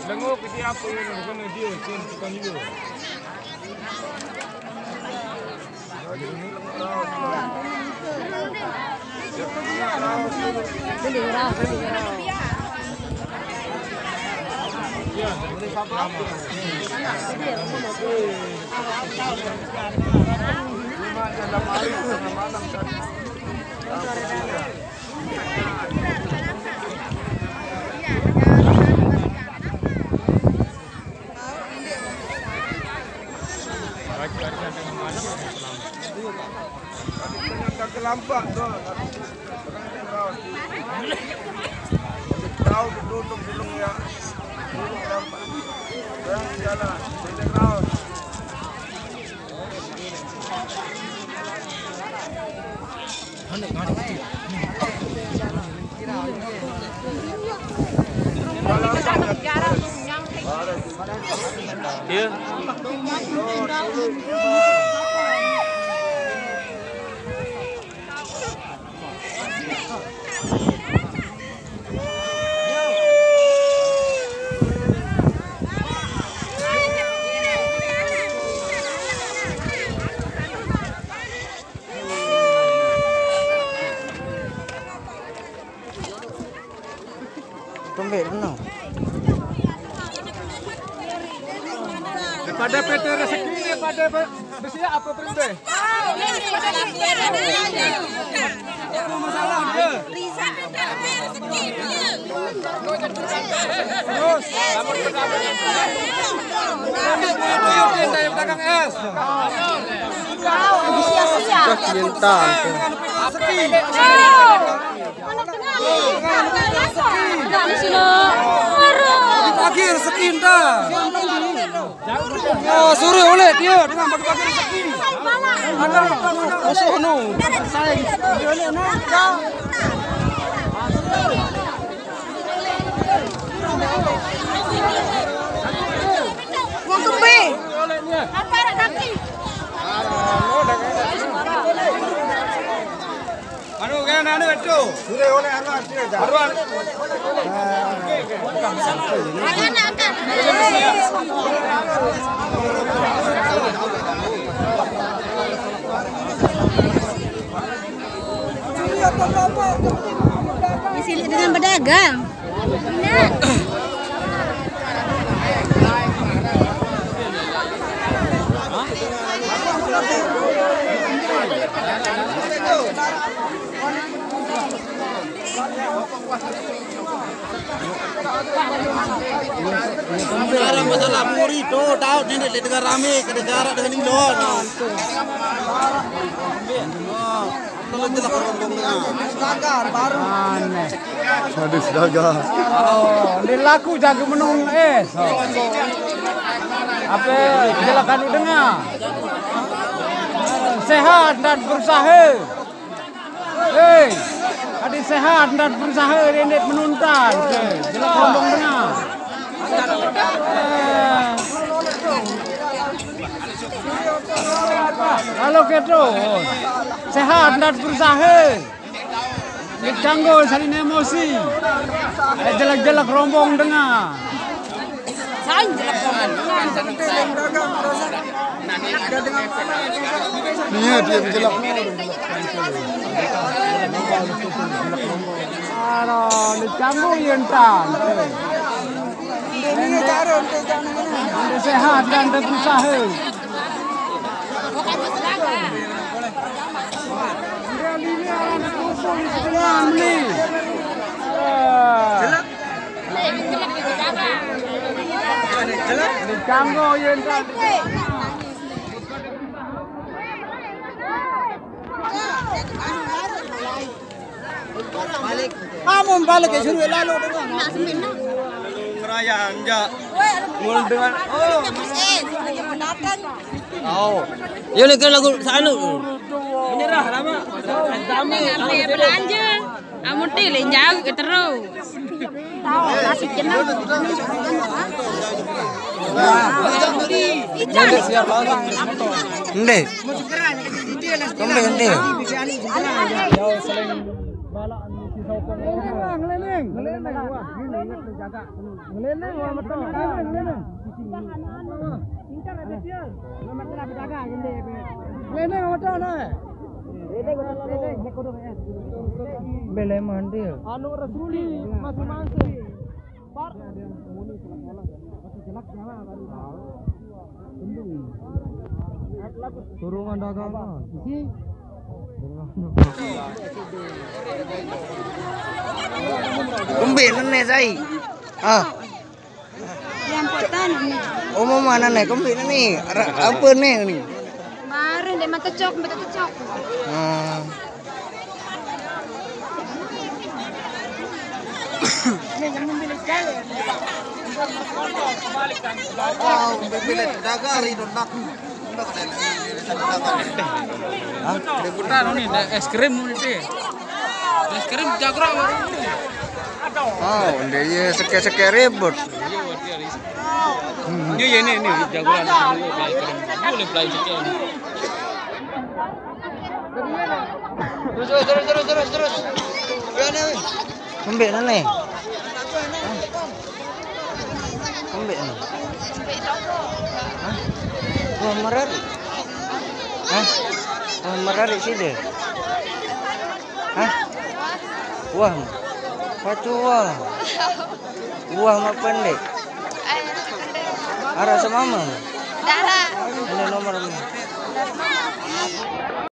Lengo kita apa yang kena dia cen tukang itu. Ya, boleh apa? Lampak tu. Tahu tutup belum ya. Lampak. Jalan, jalan. Dia. Pada PT rezeki ni pada besi apa perintah? Apa masalah dia? Terus, kamu berapa? Dari belakang es. Sia-sia. Bintang. Akhir sekinta. Oh, suruh oleh dia dengan bagi-bagi rezeki. Ada musuh nu. Saing. Wong tumbe. Apa nak kaki? Anu kan anu itu. Suruh oleh anak dia. Haruan. Di sini dengan pedagang. Sekarang masalah muri tu tahu ni dengan rame kena jarak dengan ini loh. Kalau kita dagang baru. Ada dagang. Oh, dia laku jaga menung es. Apa silakan dengar. Sehat dan berusaha. Hei, adik sehat dan berusaha rendet menuntan. Jelas kelompok dengar. Kalau gitu, sehat dan berusaha. Dicanggul salin emosi. Jelek-jelek rombong dengar. Sain jelek rombong. Iya dia menjelak. Aduh, dicanggul yentan. Ini cara untuk Sehat dan berusaha. Dicanggul yentan. Balik. Amun balik ke suruh lalu dengan. lumayan ya. Mul dengan datang. Oh. Ya ni kan lagu sana. Menyerah lama. Kami ngambil belanja. Amun tilih jauh ke terus. Tahu nasib jenang. Ikan. Ende. Kombe ende. Bele mandi. Anu rasuli masing-masing. Turungan dagangan. Kumbi nene sai. Ah. Yang potan ni. Umum mana nih? Kumbi nene. Apa nih ni? Baru dia mata cok. Oh, bibilit dagar itu nak. Putar ni es krim ni. Es krim jagra. Oh, dia seke ribut. Ni jagra es krim. Boleh play sikit. Terus. Kumbi nene. Kumbi ni. Wah merari. Wah merari sih deh. Wah, pacu wah. Wah mah pendek. Arah sama mama. Darah. Ini nomor.